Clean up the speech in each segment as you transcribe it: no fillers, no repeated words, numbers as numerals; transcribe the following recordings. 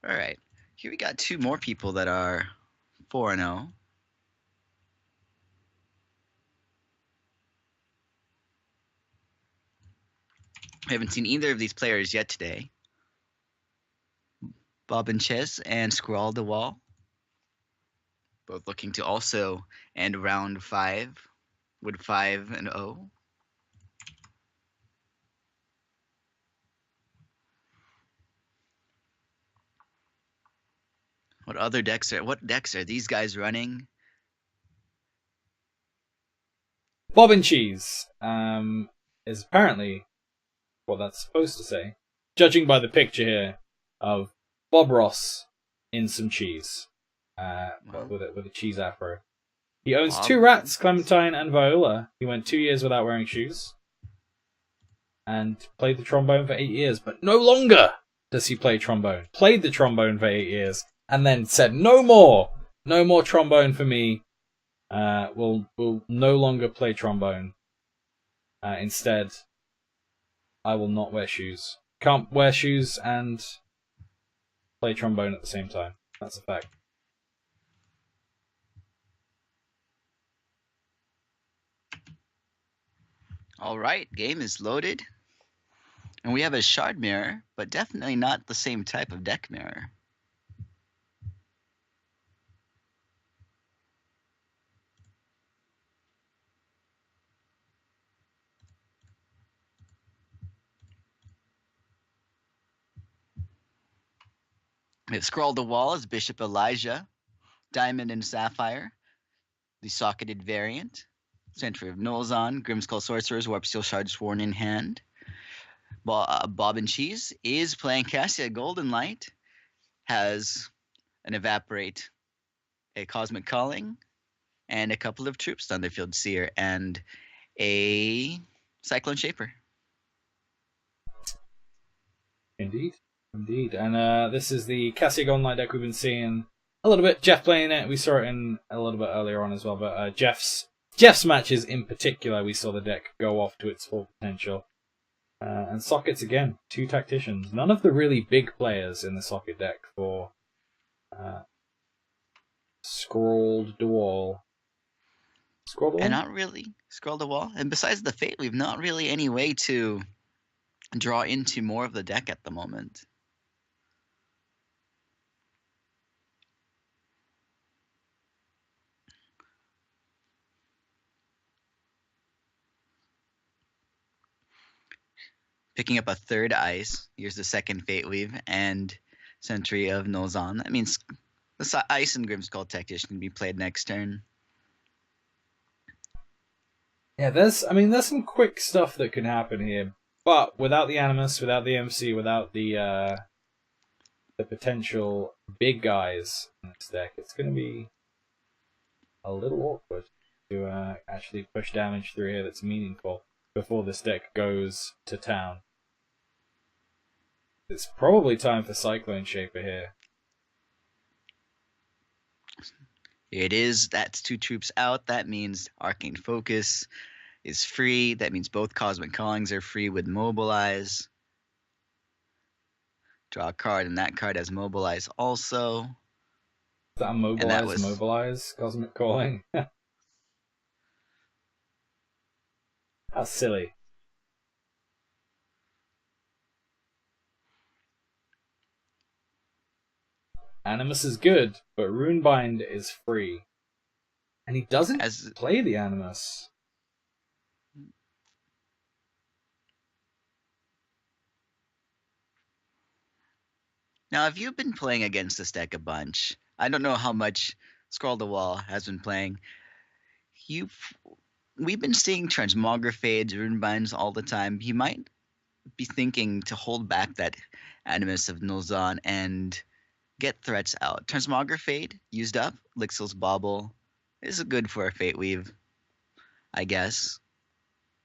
Alright. Here we got two more people that are 4-0. I haven't seen either of these players yet today. Bobinchese and Scrawldawall, both looking to also end round 5 with 5-0. What decks are these guys running? Bobinchese is apparently what that's supposed to say, judging by the picture here of Bob Ross in some cheese, with a cheese afro. He owns Bob? 2 rats, Clementine and Viola. He went 2 years without wearing shoes and played the trombone for 8 years, but no longer does he play trombone. Played the trombone for 8 years and then said, no more trombone for me. Will no longer play trombone. Instead, I will not wear shoes. Can't wear shoes and play trombone at the same time. That's a fact. Alright, game is loaded. And we have a shard mirror, but definitely not the same type of deck mirror. We have Scrawldawall as Bishop Elijah, Diamond and Sapphire, the socketed variant. Center of Nolzon, Grimskull Sorcerers, Warp Steel Shard Sworn in hand. Bobinchese is playing Cassia Golden Light, has an Evaporate, a Cosmic Calling, and a couple of troops, Thunderfield Seer, and a Cyclone Shaper. Indeed. And this is the Cassia Golden Light deck we've been seeing a little bit. Jeff playing it. We saw it in a little bit earlier on as well, but Jeff's matches in particular, we saw the deck go off to its full potential. And sockets again, 2 tacticians. None of the really big players in the socket deck for Scrawldawall. And not really Scrawldawall. And besides the Fate, we've not really any way to draw into more of the deck at the moment. Picking up a 3rd ice. Here's the 2nd Fate Weave and Sentry of Nolzon. That means the Ice and Grimskull Tactician can be played next turn. Yeah, there's some quick stuff that can happen here, but without the Animus, without the MC, without the potential big guys in this deck, it's going to be a little awkward to actually push damage through here that's meaningful before this deck goes to town. It's probably time for Cyclone Shaper here. It is. That's 2 troops out. That means Arcane Focus is free. That means both Cosmic Callings are free with Mobilize. Draw a card, and that card has Mobilize also. Is that a Mobilize Cosmic Calling? How silly. Animus is good, but Runebind is free. And he doesn't play the Animus. Now, if you've been playing against this deck a bunch, I don't know how much Scrawldawall has been playing. We've been seeing Transmogrifades, Runebinds all the time. He might be thinking to hold back that Animus of Nolzon and get threats out. Transmogrifade used up. Lixil's Bauble is good for a Fate Weave, I guess.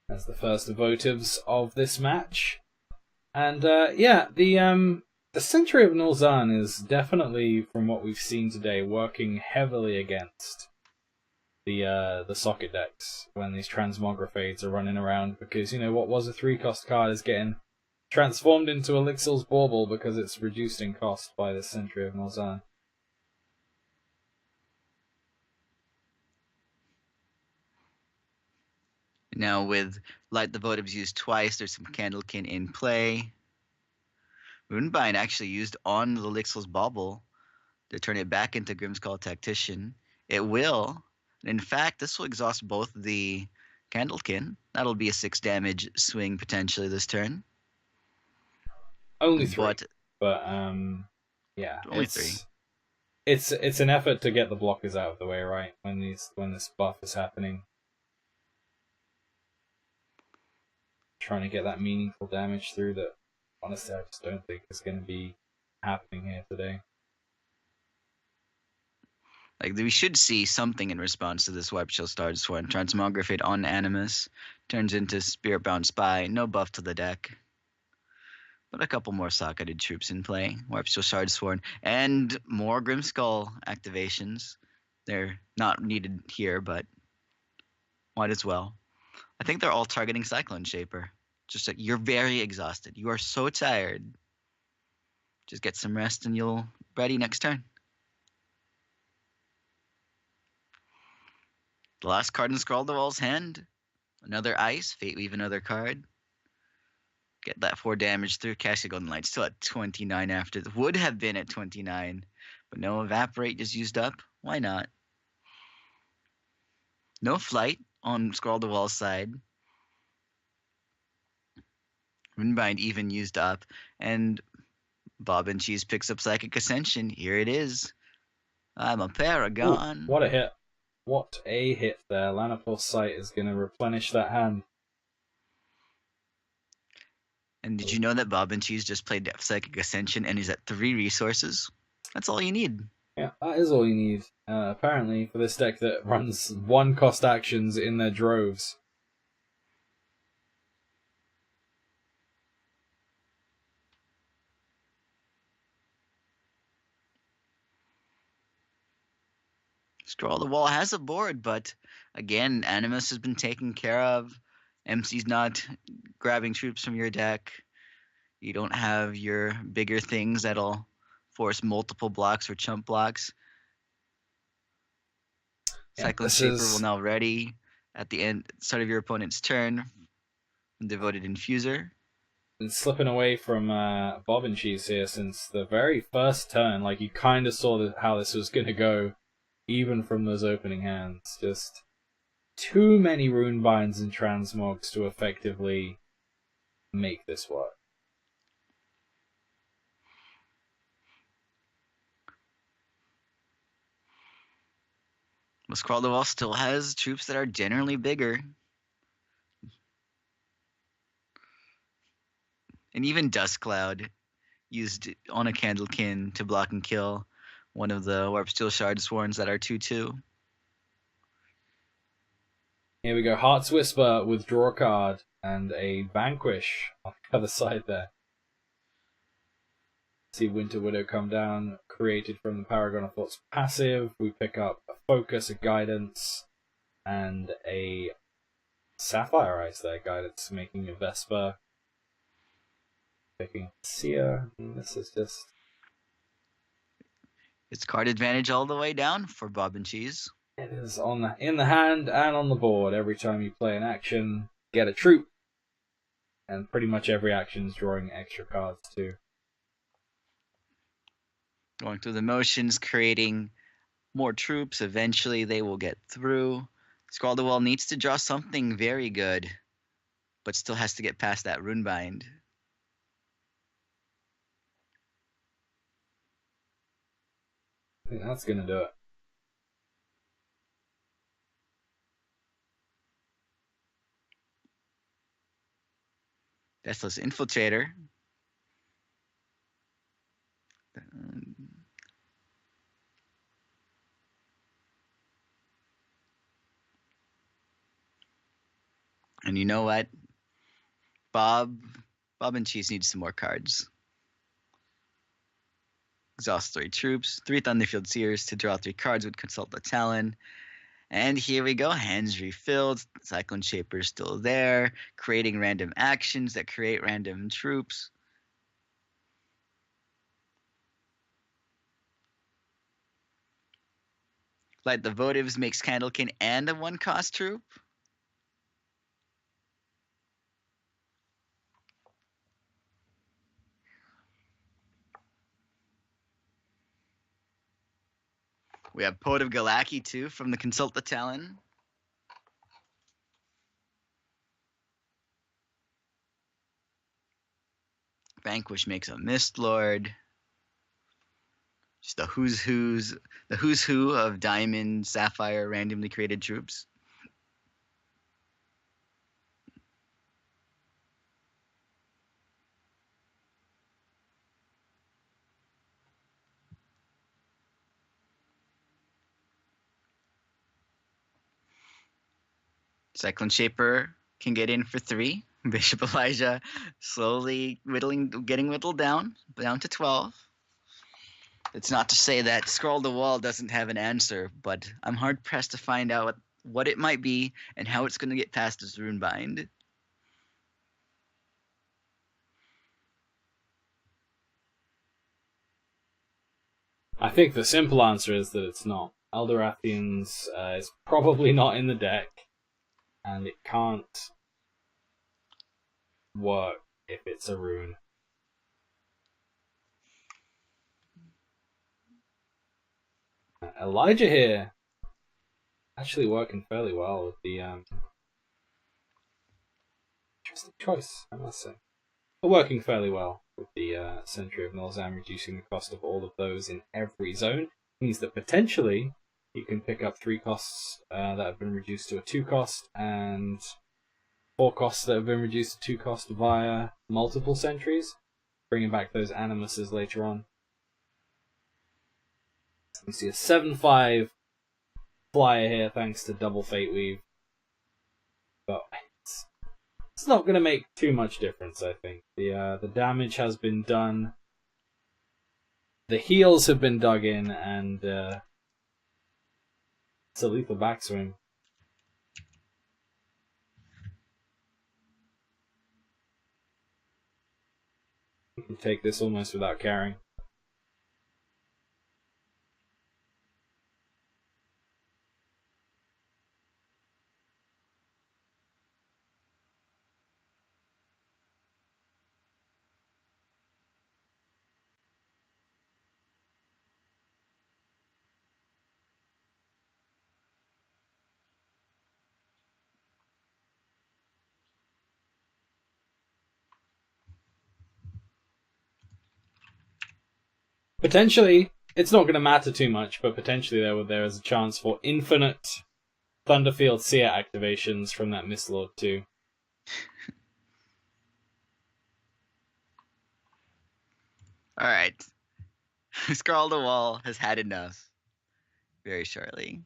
As the first votives of this match. And yeah, the Century of Nolzon is definitely, from what we've seen today, working heavily against the socket decks when these Transmogrifades are running around, because, you know, what was a 3-cost card is getting transformed into Elixir's Bauble because it's reduced in cost by the Sentry of Nolzurn. Now with Light the Votives used twice, there's some Candlekin in play. Runebind actually used on the Elixir's Bauble to turn it back into Grimskull Tactician. It will. In fact, this will exhaust both the Candlekin. That'll be a 6 damage swing potentially this turn. Only 3. But yeah. only 3. It's an effort to get the blockers out of the way, right? When this buff is happening. Trying to get that meaningful damage through that honestly I just don't think is gonna be happening here today. Like, we should see something in response to this Warp Shield Stars one. Transmogrifate on Animus. Turns into Spiritbound Spy. No buff to the deck. But a couple more socketed troops in play. Warp Shield Sworn. And more Grimskull activations. They're not needed here, but might as well. I think they're all targeting Cyclone Shaper. Just like, you're very exhausted. You are so tired. Just get some rest and you'll ready next turn. The last card in Scrawldawall's hand. Another ice. Fate Weave another card. Get that 4 damage through. Cast the Golden Light. Still at 29 after. Would have been at 29. But no Evaporate just used up. Why not? No Flight on Scrawldawall's side. Runebind even used up. And Bobinchese picks up Psychic Ascension. Here it is. I'm a Paragon. Ooh, what a hit. What a hit there. Lanapul's Sight is going to replenish that hand. And did you know that Bobinchese just played Psychic Ascension and he's at 3 resources? That's all you need. Yeah, that is all you need. Apparently, for this deck that runs 1-cost actions in their droves. Scrawldawall has a board, but again, Animus has been taken care of. MC's not grabbing troops from your deck. You don't have your bigger things that'll force multiple blocks or chump blocks. Yeah, Cyclone Shaper will now ready at the start of your opponent's turn. Devoted Infuser. And slipping away from Bobinchese here since the very first turn. Like, you kind of saw how this was going to go. Even from those opening hands, just too many Runebinds and Transmogs to effectively make this work. Well, Scrawldawall still has troops that are generally bigger. And even Dust Cloud used on a Candlekin to block and kill one of the Warp Steel Shard Sworns that are 2/2. Here we go. Heart's Whisper, withdraw a card, and a Vanquish on the other side there. See Winter Widow come down, created from the Paragon of Thoughts passive. We pick up a Focus, a Guidance, and a Sapphire Eyes there. Guidance making a Vesper. Picking Seer. And this is just... It's card advantage all the way down for Bobinchese. It is in the hand and on the board. Every time you play an action, get a troop. And pretty much every action is drawing extra cards too. Going through the motions, creating more troops. Eventually they will get through. Scrawldawall needs to draw something very good, but still has to get past that Runebind. I think that's going to do it. Deathless Infiltrator. And you know what? Bobinchese needs some more cards. Exhaust 3 troops, 3 Thunderfield Seers to draw 3 cards, would consult the Talon. And here we go. Hands refilled. Cyclone Shaper's still there, creating random actions that create random troops. Like the Votives makes Candlekin and a 1-cost troop. We have Poet of Galaki too from the Consult the Talon. Vanquish makes a Mist Lord. Just the who's who of Diamond, Sapphire randomly created troops. Cyclone Shaper can get in for 3. Bishop Elijah slowly getting whittled down to 12. It's not to say that Scrawldawall doesn't have an answer, but I'm hard pressed to find out what it might be and how it's going to get past this Runebind. I think the simple answer is that it's not. Eldorathians is probably not in the deck, and it can't work if it's a rune. Elijah here actually working fairly well with the interesting choice, I must say. But working fairly well with the Sentry of Nolzam, reducing the cost of all of those in every zone. Means that potentially you can pick up 3 costs that have been reduced to a 2 cost, and 4 costs that have been reduced to 2 cost via multiple sentries, bringing back those Animuses later on. You see a 7/5 flyer here thanks to double Fate Weave. But it's not going to make too much difference, I think. The damage has been done. The heals have been dug in, and it's a lethal backswing. You can take this almost without carrying. Potentially, it's not going to matter too much, but potentially there is a chance for infinite Thunderfield Seer activations from that Mist Lord too. Alright. Scrawldawall has had enough. Very shortly.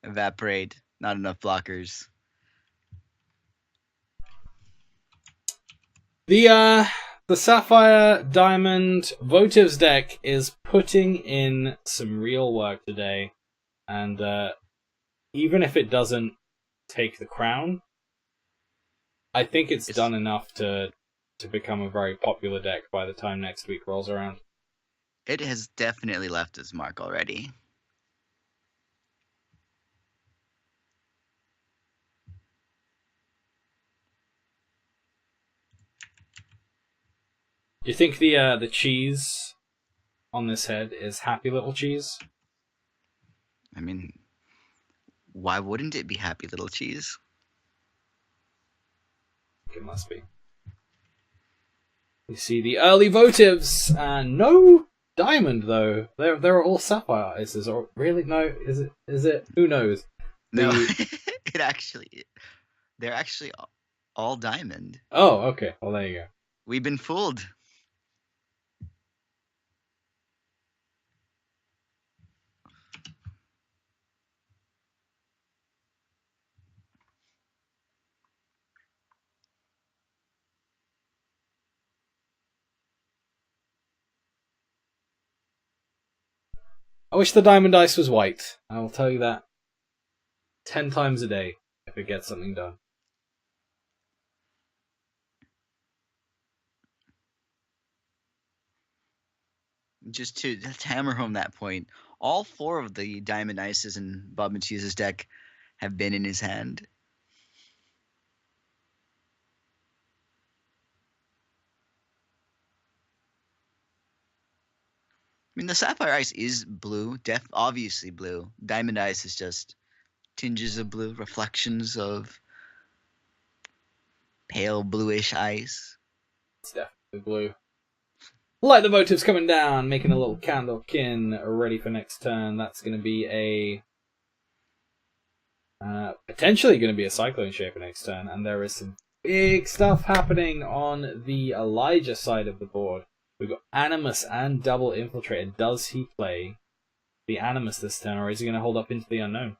Evaporate. Not enough blockers. The Sapphire Diamond Votives deck is putting in some real work today, and even if it doesn't take the crown, I think it's done enough to become a very popular deck by the time next week rolls around. It has definitely left its mark already. Do you think the cheese on this head is Happy Little Cheese? I mean, why wouldn't it be Happy Little Cheese? It must be. You see the early votives, and no diamond though. They're all sapphire ices. Or really, no? Is it? Who knows? No, they're actually all diamond. Oh, okay. Well, there you go. We've been fooled. I wish the diamond ice was white. I will tell you that 10 times a day if it gets something done. Just to hammer home that point, all 4 of the Diamond Ices in Bobinchese's deck have been in his hand. I mean, the Sapphire Ice is blue, obviously blue. Diamond Ice is just tinges of blue, reflections of pale bluish ice. It's definitely blue. Light the votives coming down, making a little candlekin ready for next turn. That's going to be a potentially going to be a Cyclone Shaper next turn, and there is some big stuff happening on the Elijah side of the board. We've got Animus and Double Infiltrator. Does he play the Animus this turn, or is he going to hold up into the unknown?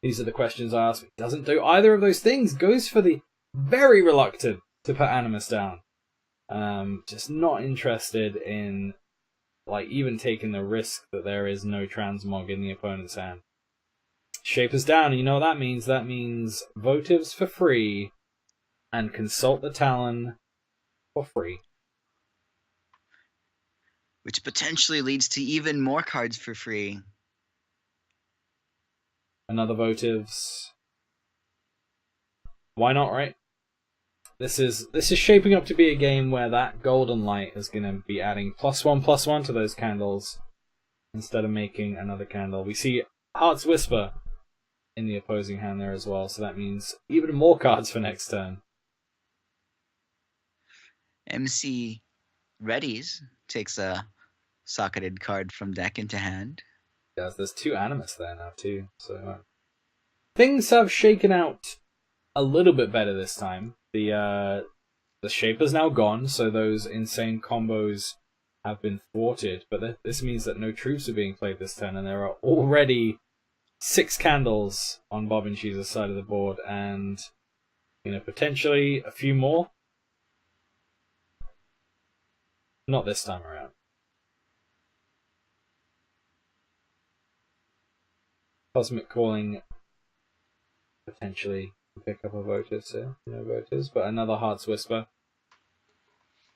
These are the questions I ask. He doesn't do either of those things. Goes for the very reluctant to put Animus down. Just not interested in even taking the risk that there is no transmog in the opponent's hand. Shaper's down, and you know what that means? That means votives for free and Consult the Talon for free. Which potentially leads to even more cards for free. Another votives. Why not, right? This is shaping up to be a game where that golden light is going to be adding +1/+1 to those candles instead of making another candle. We see Heart's Whisper in the opposing hand there as well, so that means even more cards for next turn. MC readies, takes a socketed card from deck into hand. Yes, there's 2 Animus there now too, so things have shaken out a little bit better this time. The Shaper's now gone, so those insane combos have been thwarted, but this means that no troops are being played this turn, and there are already 6 candles on Bobinchese's side of the board, and potentially a few more. Not this time around. Cosmic Calling potentially pick up a Votives here. No Votives, but another Heart's Whisper.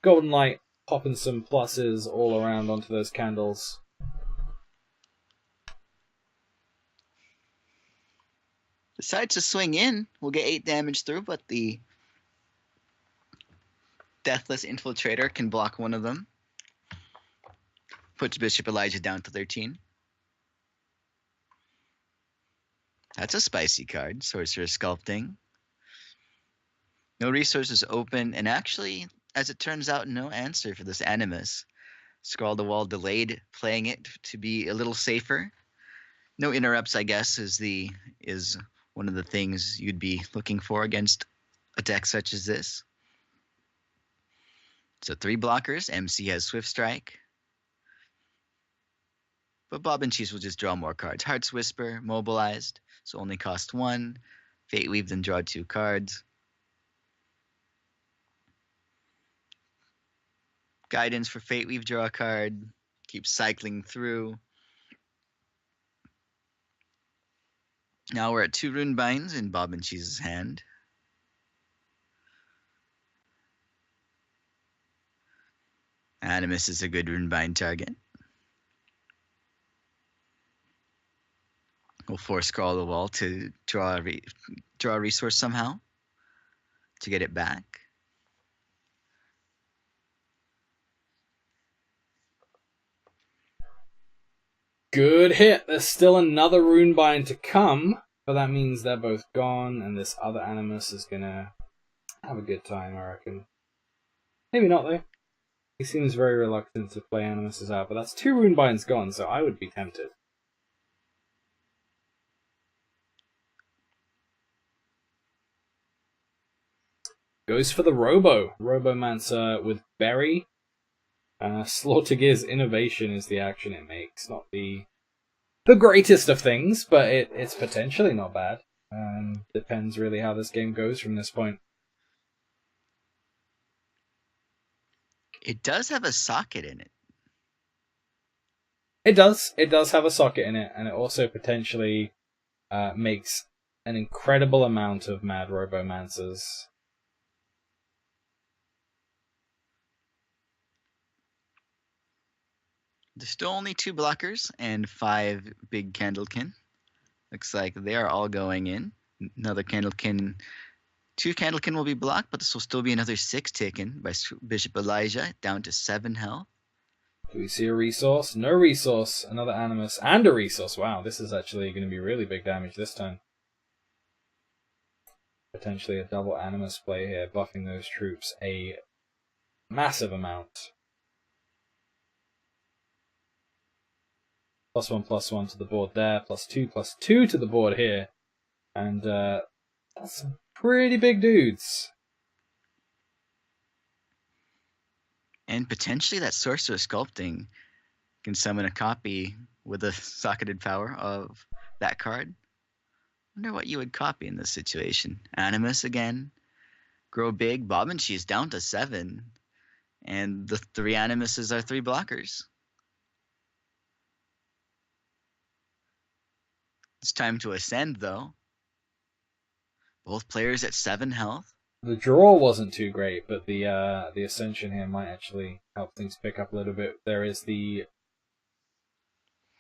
Golden Light popping some pluses all around onto those candles. Decides to swing in. We'll get 8 damage through, but the Deathless Infiltrator can block one of them. Puts Bishop Elijah down to 13. That's a spicy card. Sorcerer Sculpting. No resources open, and actually, as it turns out, no answer for this Animus. Scrawldawall delayed playing it to be a little safer. No interrupts, I guess, is one of the things you'd be looking for against a deck such as this. So 3 blockers. MC has Swift Strike. But Bobinchese will just draw more cards. Heart's Whisper, mobilized, so only cost 1. Fate Weave, then draw 2 cards. Guidance for Fate Weave, draw a card. Keep cycling through. Now we're at 2 Rune Binds in Bobinchese's hand. Animus is a good Rune Bind target. We'll force Scrawldawall to draw a resource somehow to get it back. Good hit. There's still another Runebind to come, but that means they're both gone, and this other Animus is gonna have a good time, I reckon. Maybe not, though. He seems very reluctant to play Animuses out, but that's 2 Runebinds gone, so I would be tempted. Goes for the Robomancer with Berry. Slaughtergear's Innovation is the action it makes. Not the greatest of things, but it's potentially not bad. Depends really how this game goes from this point. It does have a socket in it. It does. It does have a socket in it, and it also potentially makes an incredible amount of Mad Robomancers. There's still only 2 blockers and 5 big Candlekin. Looks like they are all going in. Another Candlekin. 2 Candlekin will be blocked, but this will still be another 6 taken by Bishop Elijah, down to 7 health. Do we see a resource? No resource. Another Animus and a resource. Wow, this is actually going to be really big damage this time. Potentially a double Animus play here, buffing those troops a massive amount. +1/+1 to the board there, +2/+2 to the board here. And that's some pretty big dudes. And potentially that Sorcerer Sculpting can summon a copy with a socketed power of that card. Wonder what you would copy in this situation. Animus again. Grow big. Bobinchese down to 7. And the 3 Animuses are 3 blockers. It's time to ascend, though. Both players at 7 health. The draw wasn't too great, but the ascension here might actually help things pick up a little bit. There is the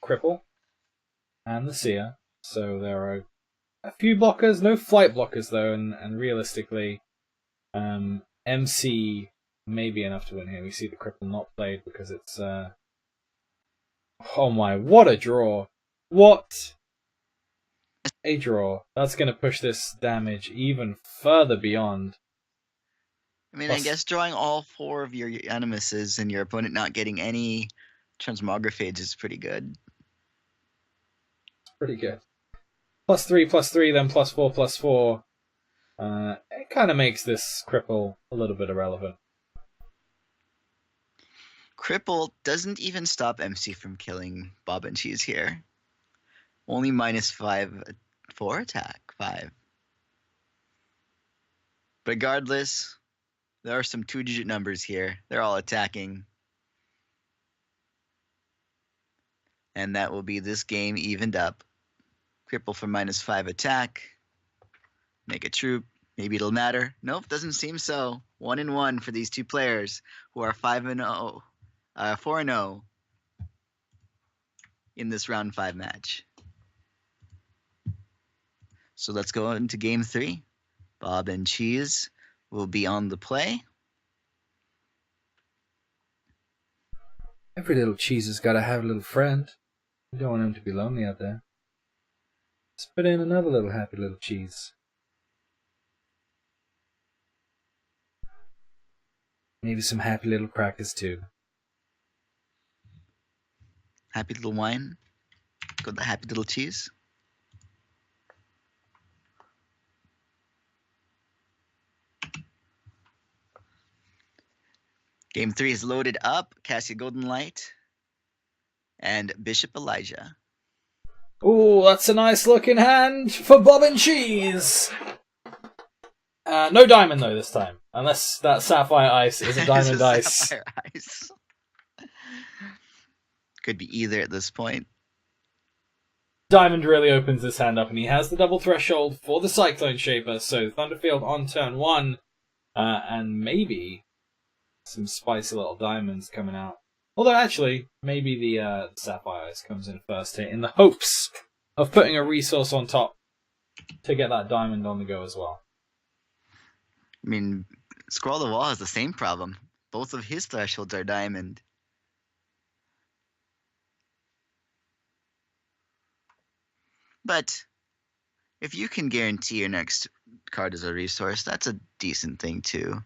cripple and the seer, so there are a few blockers, no flight blockers though, and realistically, MC may be enough to win here. We see the cripple not played because it's oh my, what a draw! What a draw! That's going to push this damage even further beyond. I mean, I guess drawing all 4 of your Animuses and your opponent not getting any Transmographids is pretty good. It's pretty good. +3/+3, then +4/+4. It kind of makes this cripple a little bit irrelevant. Cripple doesn't even stop MC from killing Bobinchese here. Only -5 for attack, 5. Regardless, there are some 2-digit numbers here. They're all attacking. And that will be this game evened up. Cripple for -5 attack. Make a troop. Maybe it'll matter. Nope, doesn't seem so. 1-1 for these 2 players who are 4-0 in this round 5 match. So let's go into game 3. Bobinchese will be on the play. Every little cheese has got to have a little friend. You don't want him to be lonely out there. Let's put in another little happy little cheese. Maybe some happy little crackers too. Happy little wine. Got the happy little cheese. Game 3 is loaded up. Cassia Golden Light and Bishop Elijah. Ooh, that's a nice looking hand for Bobinchese. No diamond though this time, unless that sapphire ice is a diamond ice. Sapphire ice. Could be either at this point. Diamond really opens this hand up, and he has the double threshold for the Cyclone Shaper, so Thunderfield on turn 1, and maybe some spicy little diamonds coming out. Although actually, maybe the Sapphire Ice comes in first here, in the hopes of putting a resource on top to get that diamond on the go as well. I mean, Scrawldawall has the same problem. Both of his thresholds are diamond. But if you can guarantee your next card is a resource, that's a decent thing too.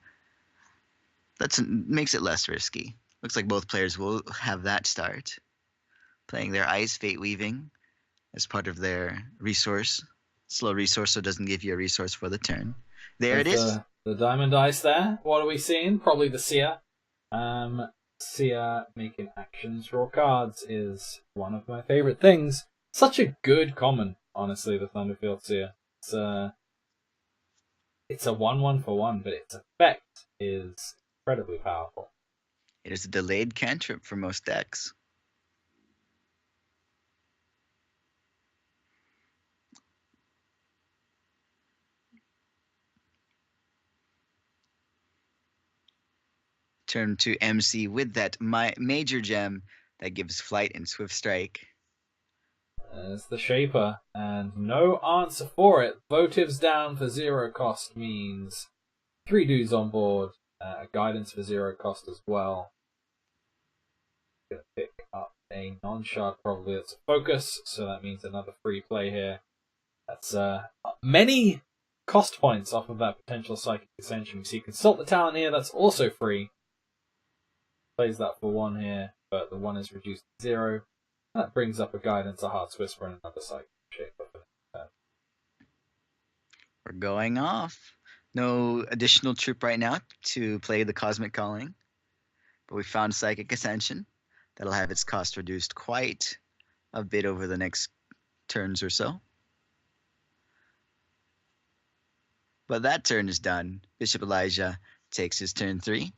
That makes it less risky. Looks like both players will have that start. Playing their Ice Fate Weaving as part of their resource. Slow resource, so it doesn't give you a resource for the turn. There it is. The diamond ice there. What are we seeing? Probably the Seer. Seer making actions, draw cards is one of my favorite things. Such a good common, honestly, the Thunderfield Seer. It's a 1/1 for 1, but its effect is incredibly powerful. It is a delayed cantrip for most decks. turn to MC with that major gem that gives flight and swift strike. There's the Shaper, and no answer for it. Votives down for 0 cost means 3 dudes on board. Guidance for 0 cost as well. Gonna pick up a non-shard, probably that's a focus, so that means another free play here. That's many cost points off of that potential Psychic Ascension. We see Consult the Talent here, that's also free. Plays that for 1 here, but the 1 is reduced to 0. That brings up a Guidance, a Heart's Whisper, and another Psychic Shaper for that. We're going off. No additional troop right now to play the Cosmic Calling, but we found Psychic Ascension. That'll have its cost reduced quite a bit over the next turns or so. But that turn is done. Bishop Elijah takes his turn 3.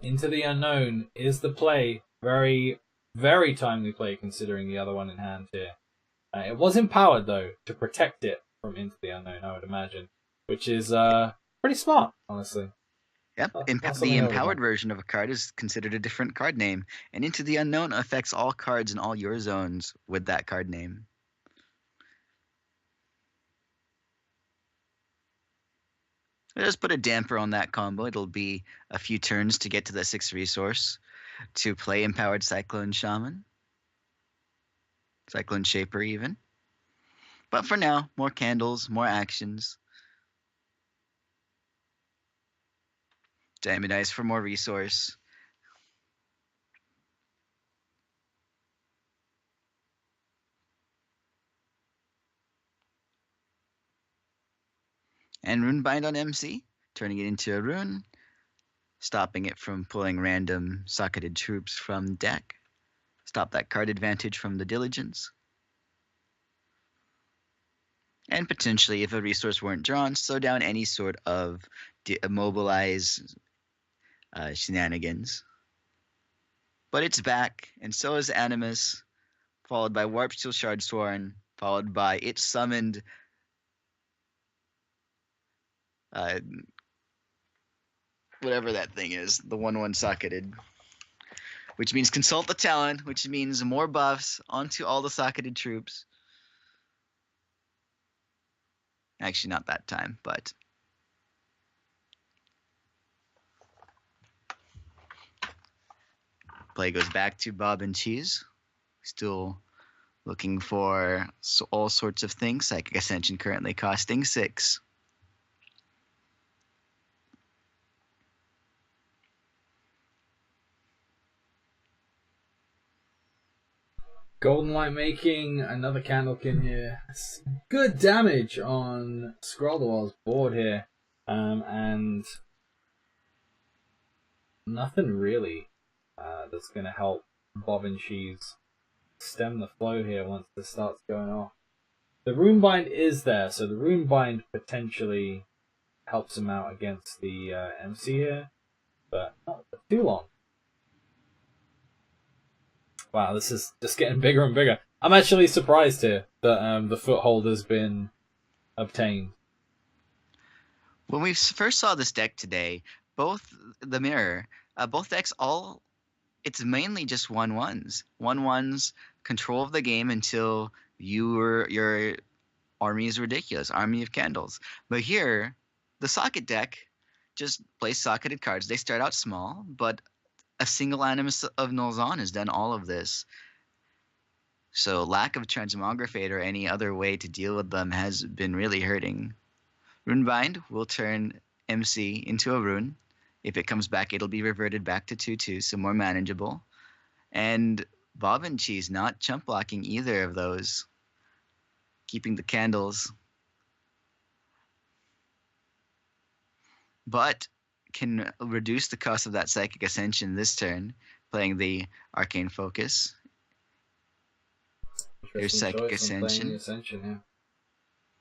Into the Unknown is the play. Very, very timely play considering the other one in hand here. It was empowered, though, to protect it from Into the Unknown, I would imagine. Which is pretty smart, honestly. Yep, the empowered version of a card is considered a different card name, and Into the Unknown affects all cards in all your zones with that card name. I'll just put a damper on that combo. It'll be a few turns to get to the 6 resource to play Empowered Cyclone Shaman. Cyclone Shaper even. But for now, more candles, more actions. Diamond Eyes for more resource. And Runebind on MC, turning it into a rune, stopping it from pulling random socketed troops from deck. Stop that card advantage from the Diligence. And potentially, if a resource weren't drawn, slow down any sort of immobilize shenanigans. But it's back, and so is Animus, followed by Warpsteel Shardsworn, followed by it summoned whatever that thing is, the 1/1 socketed. Which means Consult the Talent, which means more buffs onto all the socketed troops. Actually, not that time, but play goes back to Bobinchese. Still looking for all sorts of things. Psychic Ascension currently costing 6. Golden Light making another Candlekin here. Good damage on Scrawldawall's board here. And nothing really that's going to help Bobinchese stem the flow here once this starts going off. The Runebind is there, so the Runebind potentially helps him out against the MC here, but not for too long. Wow, this is just getting bigger and bigger. I'm actually surprised here that the foothold has been obtained. When we first saw this deck today, both decks it's mainly just 1/1s. 1/1s, control of the game until your army is ridiculous, army of candles. But here, the socket deck just plays socketed cards. They start out small, but a single Animus of Nolzon has done all of this. So lack of Transmografate or any other way to deal with them has been really hurting. Runebind will turn MC into a rune. If it comes back, it'll be reverted back to 2/2, so more manageable. And Bobinchese not chump blocking either of those, keeping the candles. But can reduce the cost of that Psychic Ascension this turn, playing the Arcane Focus. Here's Psychic Ascension. Yeah.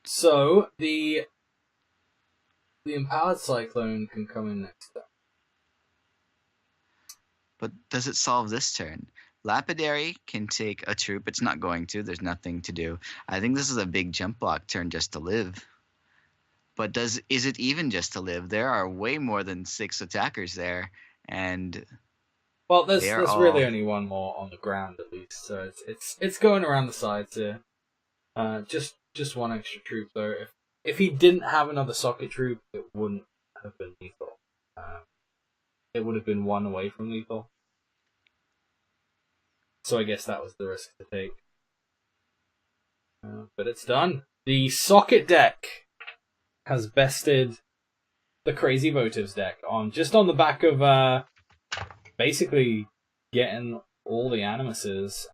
So the Empowered Cyclone can come in next up. But does it solve this turn? Lapidary can take a troop. It's not going to. There's nothing to do. I think this is a big jump block turn just to live. But is it even just to live? There are way more than 6 attackers there. and Well, they there's are really all. only one more on the ground at least, so it's going around the sides here. Just one extra troop though. If he didn't have another socket troop, it wouldn't have been lethal. It would have been one away from lethal. So I guess that was the risk to take. But it's done. The socket deck has bested the Crazy Votives deck on the back of basically getting all the Animuses